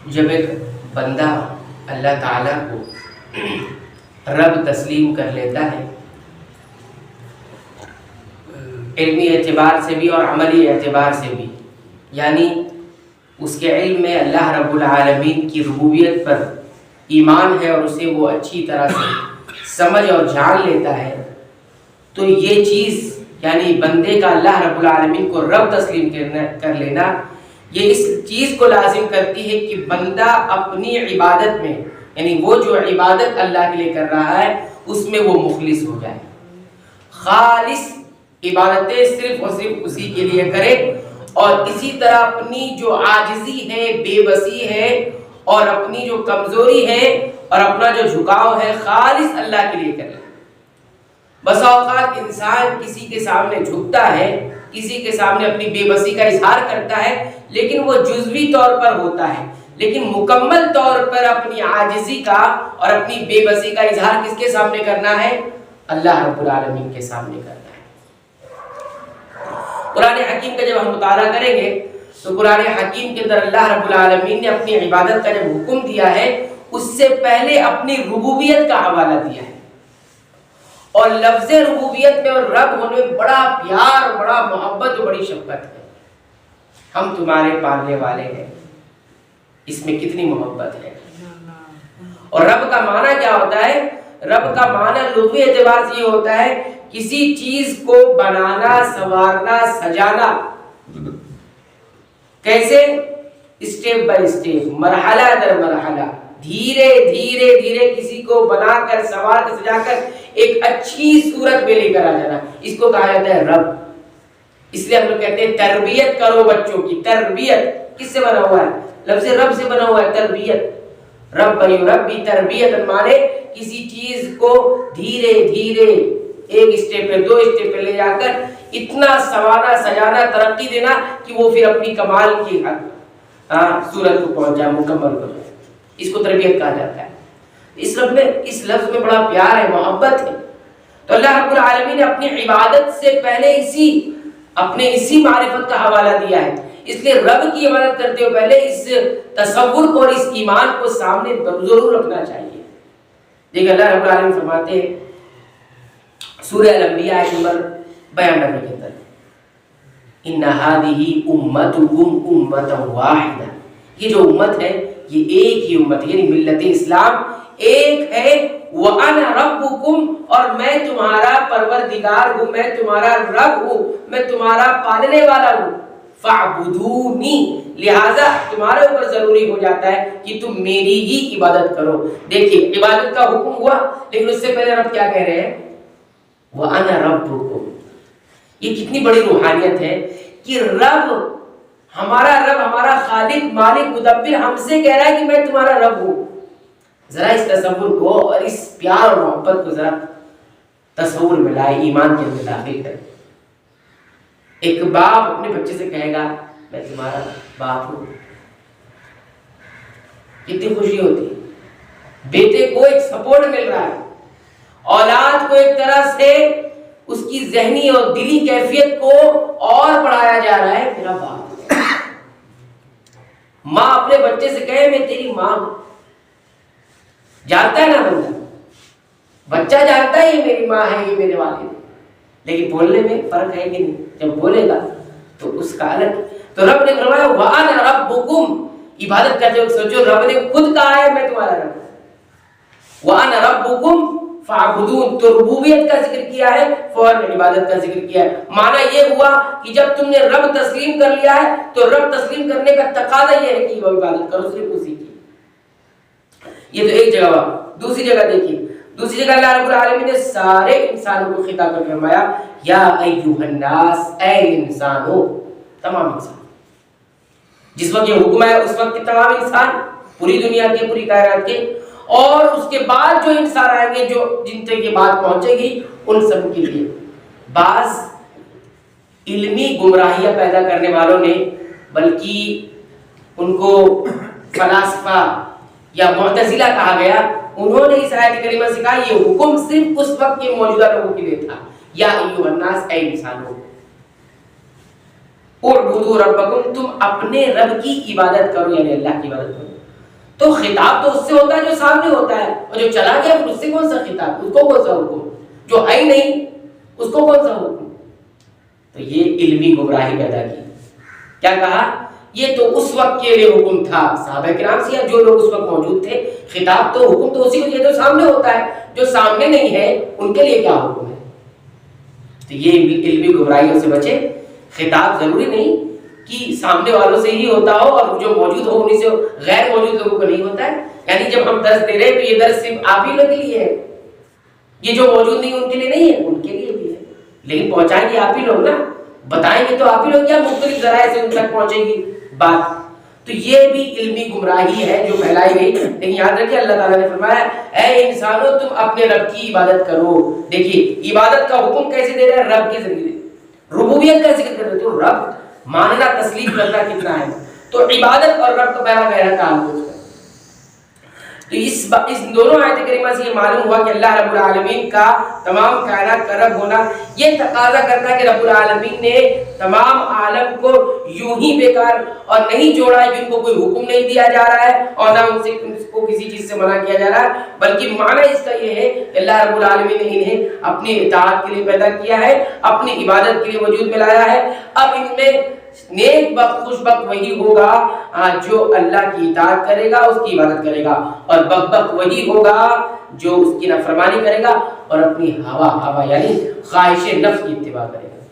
جب ایک بندہ اللہ تعالیٰ کو رب تسلیم کر لیتا ہے، علمی اعتبار سے بھی اور عملی اعتبار سے بھی، یعنی اس کے علم میں اللہ رب العالمین کی ربوبیت پر ایمان ہے اور اسے وہ اچھی طرح سے سمجھ اور جان لیتا ہے، تو یہ چیز یعنی بندے کا اللہ رب العالمین کو رب تسلیم کر لینا، یہ اس چیز کو لازم کرتی ہے کہ بندہ اپنی عبادت میں، یعنی وہ جو عبادت اللہ کے لیے کر رہا ہے اس میں وہ مخلص ہو جائے، خالص عبادتیں صرف اور صرف اسی کے لیے کرے، اور اسی طرح اپنی جو عاجزی ہے، بے بسی ہے اور اپنی جو کمزوری ہے اور اپنا جو جھکاؤ ہے خالص اللہ کے لیے کرے۔ بسا اوقات انسان کسی کے سامنے جھکتا ہے، کسی کے سامنے اپنی بے بسی کا اظہار کرتا ہے، لیکن وہ جزوی طور پر ہوتا ہے، لیکن مکمل طور پر اپنی عاجزی کا اور اپنی بے بسی کا اظہار کس کے سامنے کرنا ہے؟ اللہ رب العالمین کے سامنے کرنا ہے۔ قرآن حکیم کا جب ہم مطالعہ کریں گے تو قرآن حکیم کے اندر اللہ رب العالمین نے اپنی عبادت کا جب حکم دیا ہے، اس سے پہلے اپنی ربوبیت کا حوالہ دیا ہے، اور لفظ ربوبیت میں اور رب ہونے میں بڑا پیار، بڑا محبت اور بڑی شفقت ہے۔ ہم تمہارے پالنے والے ہیں، اس میں کتنی محبت ہے۔ اور رب کا معنی کیا ہوتا ہے؟ رب کا معنی لغوی اعتبار سے یہ ہوتا ہے کسی چیز کو بنانا، سنوارنا، سجانا۔ کیسے؟ اسٹیپ بائی اسٹیپ، مرحلہ در مرحلہ، دھیرے دھیرے دھیرے کسی کو بنا کر، سنوار کر، سجا کر ایک اچھی صورت میں لے کر آ جانا، اس کو کہا جاتا ہے رب۔ اس لیے ہم لوگ کہتے ہیں تربیت کرو بچوں کی۔ تربیت کس سے بنا ہوا ہے؟ لفظ رب سے بنا ہوا ہے، تربیت۔ رب یربی تربیت مانے کسی چیز کو دھیرے دھیرے ایک اسٹیپ پہ، دو اسٹیپ پہ لے جا کر اتنا سنوارنا، سجانا، ترقی دینا کہ وہ پھر اپنی کمال کی صورت کو پہنچ جائے، مکمل ہو جائے۔ اس کو تربیت کہا جاتا ہے۔ اس لفظ میں بڑا پیار ہے، محبت ہے۔ تو اللہ رب العالمین نے اپنی عبادت سے پہلے اسی معرفت کا حوالہ دیا ہے۔ اس لیے رب کی عبادت کرتے ہوئے پہلے اس تصور کو اور اس ایمان کو سامنے ضرور رکھنا چاہیے۔ دیکھیں اللہ رب العالمین فرماتے ہیں سورہ الانبیاء نمبر 92 کے اندر، ان هذه امتکم امۃ واحدہ، یہ جو امت ہے یہ ایک ہی امت ہے، یعنی ملت اسلام ایک ہے۔ وَأَنَا رَبُّكُمْ، اور میں تمہارا پروردگار ہوں، میں تمہارا رب ہوں، میں تمہارا پالنے والا ہوں۔ فَاعْبُدُونِي، لہذا تمہارے اوپر ضروری ہو جاتا ہے کہ تم میری ہی عبادت کرو۔ دیکھیے عبادت کا حکم ہوا، لیکن اس سے پہلے رب کیا کہہ رہے ہیں؟ وَأَنَا رَبُّكُمْ۔ یہ کتنی بڑی روحانیت ہے کہ رب، ہمارا خالق، مالک، مدبر ہم سے کہہ رہا ہے کہ میں تمہارا رب ہوں۔ ذرا اس تصور کو اور اس پیار اور محبت کو ذرا تصور میں لائے، ایمان کے اندر داخل کریں۔ ایک باپ اپنے بچے سے کہے گا میں تمہارا باپ ہوں، کتنی خوشی ہوتی ہے۔ بیٹے کو ایک سپورٹ مل رہا ہے، اولاد کو ایک طرح سے اس کی ذہنی اور دلی کیفیت کو اور بڑھایا جا رہا ہے، میرا باپ۔ ماں اپنے بچے سے کہے میں تیری ماں ہوں، جانتا ہے نا بچہ جانتا ہے یہ میری ماں ہے، یہ میرے والد ہے، لیکن بولنے میں فرق ہے کہ نہیں؟ جب بولے گا تو اس کا الگ۔ تو رب نے فرمایا وَأَنَا رَبُّكُمْ، عبادت کرتے وقت سوچو رب نے خود کہا ہے میں تمہارا رب ہوں۔ وَأَنَا رَبُّكُمْ فَاعْبُدُونِ، تو ربوبیت کا ذکر کیا ہے، فوراً عبادت کا ذکر کیا ہے۔ معنی یہ ہوا کہ جب تم نے رب تسلیم کر لیا ہے تو رب تسلیم کرنے کا تقاضا یہ ہے کہ وہ عبادت کرو صرف اسی کی۔ یہ تو ایک جگہ ہوا۔ دوسری جگہ دیکھیے، دوسری جگہ اللہ رب العالمین نے سارے انسانوں کو خطاب کر فرمایا یا ایھا الناس، اے انسانو، تمام انسان۔ جس وقت یہ حکم ہے اس وقت تمام انسان، پوری دنیا کے، پوری کائنات کے، اور اس کے بعد جو انسان آئیں گے جو جن تک یہ بات پہنچے گی ان سب کے لیے۔ بعض علمی گمراہیاں پیدا کرنے والوں نے، بلکہ ان کو فلاسفہ یا معتزلہ کہا گیا، انہوں نے اس آیت کریمہ سے کہا یہ حکم صرف اس وقت کے موجودہ لوگوں کے لیے تھا، یا ایھا الناس، اے انسانوں، اعبدوا ربکم، تم اپنے رب کی عبادت کرو، یعنی اللہ کی عبادت کرو۔ تو خطاب تو اس سے ہوتا ہے جو سامنے ہوتا ہے، اور جو چلا گیا پھر اس سے کون سا خطاب، اس کو کون سا حکم، جو ہے ہی نہیں اس کو کون سا حکم؟ تو یہ علمی گمراہی پیدا کی. کیا کہا؟ یہ تو اس وقت کے لیے حکم تھا صحابہ کرام سے یا جو لوگ اس وقت موجود تھے، خطاب تو حکم تو اسی کو دیا جو سامنے ہوتا ہے، جو سامنے نہیں ہے ان کے لیے کیا حکم ہے؟ تو یہ علمی گمراہیوں سے بچے. خطاب ضروری نہیں کہ سامنے والوں سے ہی ہوتا ہو اور جو موجود ہو انہیں سے غیر موجود لوگوں کو نہیں ہوتا ہے. یعنی جب ہم درس دے رہے ہیں تو یہ درس صرف آپ ہی لوگوں کے لیے ہے، یہ جو موجود نہیں ان کے لیے نہیں ہے، ان کے لیے بھی ہے، لیکن پہنچائیں گے آپ ہی لوگ نا، بتائیں گے تو آپ ہی لوگ، یا مختلف ذرائع سے ان تک پہنچے گی بات. تو یہ بھی علمی گمراہی ہے جو پھیلائی گئی. لیکن یاد رکھیے اللہ تعالیٰ نے فرمایا اے انسانوں تم اپنے رب کی عبادت کرو. دیکھیے عبادت کا حکم کیسے دے رہا ہے؟ رب کے ذریعے. ربوبیت کا ذکر کر رہے تو رب ماننا تسلیم کرنا کتنا ہے، تو عبادت اور رب کا پہلا گہرا تعلق ہے. تو اس دونوں آیت کریمہ سے یہ معلوم ہوا کہ اللہ رب العالمین کا تمام کائنات کا رب ہونا یہ تقاضا کرتا ہے کہ رب العالمین نے تمام عالم کو یوں ہی بیکار اور نہیں جوڑا ہے، جن کو کوئی حکم نہیں دیا جا رہا ہے اور نہ ان سے کو کسی چیز سے منع کیا جا رہا ہے، بلکہ معنی اس کا یہ ہے کہ اللہ رب العالمین نے انہیں اپنی اطاعت کے لیے پیدا کیا ہے، اپنی عبادت کے لیے وجود میں لایا ہے. اب ان میں نیک بخت خوش بخت وہی ہوگا جو اللہ کی اطاعت کرے گا، اس کی عبادت کرے گا، اور بدبخت وہی ہوگا جو اس کی نافرمانی کرے گا اور اپنی ہوا یعنی خواہش نفس کی اتباع کرے گا،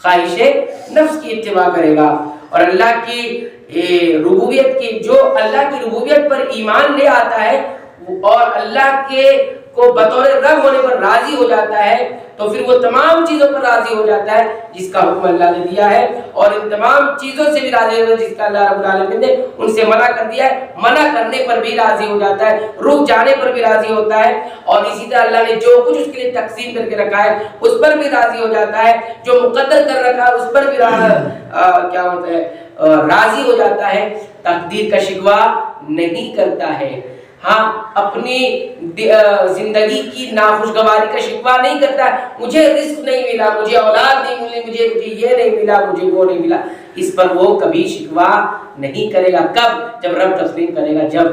خواہش نفس کی اتباع کرے گا. اور اللہ کی ربوبیت کی جو اللہ کی ربوبیت پر ایمان لے آتا ہے اور اللہ کے کو بطور رب ہونے پر راضی ہو جاتا ہے تو پھر وہ تمام چیزوں پر راضی ہو جاتا ہے جس کا حکم اللہ نے دیا ہے، اور ان تمام چیزوں سے بھی راضی ہو جاتا ہے جس کا اللہ رب العالمین نے ان سے منع کر دیا ہے. منع کرنے پر بھی راضی ہو جاتا ہے، رک جانے پر بھی راضی ہوتا ہے، اور اسی طرح اللہ نے جو کچھ اس کے لیے تقسیم کر کے رکھا ہے اس پر بھی راضی ہو جاتا ہے، جو مقدر کر رکھا ہے اس پر بھی کیا ہوتا ہے راضی ہو جاتا ہے. تقدیر کا شکوہ نہیں کرتا ہے، ہاں اپنی زندگی کی ناخوشگواری کا شکوہ نہیں کرتا ہے. مجھے رزق نہیں ملا، مجھے اولاد نہیں ملی، مجھے یہ نہیں ملا، مجھے وہ نہیں ملا، اس پر وہ کبھی شکوہ نہیں کرے گا. کب؟ جب رب تسلیم کرے گا. جب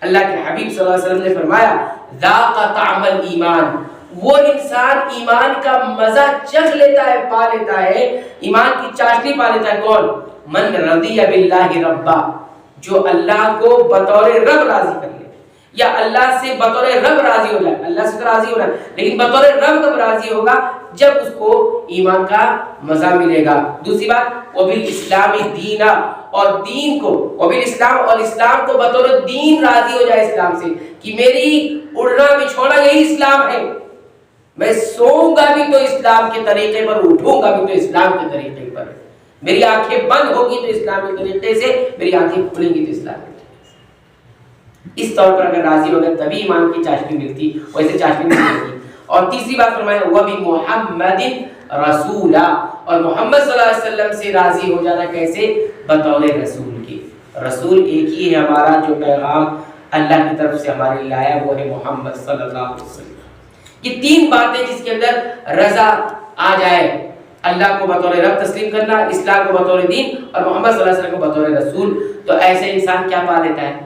اللہ کے حبیب صلی اللہ علیہ وسلم نے فرمایا ذاق طعم الایمان، وہ انسان ایمان کا مزہ چکھ لیتا ہے، پا لیتا ہے، ایمان کی چاشنی پا لیتا ہے. کون؟ من رضی باللہ ربا، جو اللہ کو بطور رب راضی کر لے، یا اللہ سے بطور رب راضی ہو جائے. اللہ سے تو راضی ہونا لیکن بطور رب کب راضی ہوگا؟ جب اس کو ایمان کا مزہ ملے گا. دوسری بات وبالاسلام دینا، اور دین کو وبالاسلام، اور اسلام کو بطور دین راضی ہو جائے اسلام سے کہ میری اڑنا بچھونا یہی اسلام ہے، میں سوؤں گا بھی تو اسلام کے طریقے پر، اٹھوں گا بھی تو اسلام کے طریقے پر، میری آنکھیں بند ہوگی تو اسلام کے طریقے سے، میری آنکھیں کھلیں گی تو اسلام کے طریقے سے. اس طور پر اگر راضی ہو گئے تبھی ایمان کی چاشنی ملتی، ویسے چاشنی نہیں ملتی. اور تیسری بات فرمایا وَبِمُحَمَّدٍ رَسُولًا، اور محمد صلی اللہ علیہ وسلم سے راضی ہو جانا کیسے؟ بطور رسول کی. رسول ایک ہی ہے ہمارا جو پیغام اللہ کی طرف سے ہمارے لیے آیا، وہ ہے محمد صلی اللہ علیہ وسلم. یہ تین باتیں جس کے اندر رضا آ جائے، اللہ کو بطور رب تسلیم کرنا، اسلام کو بطور دین، اور محمد صلی اللہ علیہ وسلم کو بطور رسول، تو ایسے انسان کیا پا لیتا ہے؟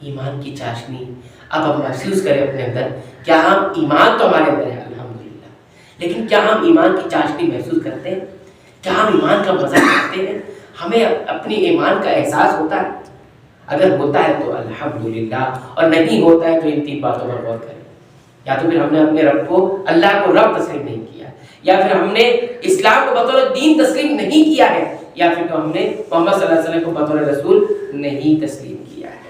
ایمان کی چاشنی. اب ہم محسوس کریں اپنے اندر، کیا ہم ایمان تو ہمارے اندر ہے الحمدللہ، لیکن کیا ہم ایمان کی چاشنی محسوس کرتے ہیں؟ کیا ہم ایمان کا مزہ کرتے ہیں؟ ہمیں اپنی ایمان کا احساس ہوتا ہے؟ اگر ہوتا ہے تو الحمدللہ، اور نہیں ہوتا ہے تو ان تین باتوں پر غور کریں. یا تو پھر ہم نے اپنے رب کو، اللہ کو رب تسلیم نہیں کیا، یا پھر ہم نے اسلام کو بطور دین تسلیم نہیں کیا ہے، یا پھر تو ہم نے محمد صلی اللہ علیہ وسلم کو بطور رسول نہیں تسلیم کیا ہے.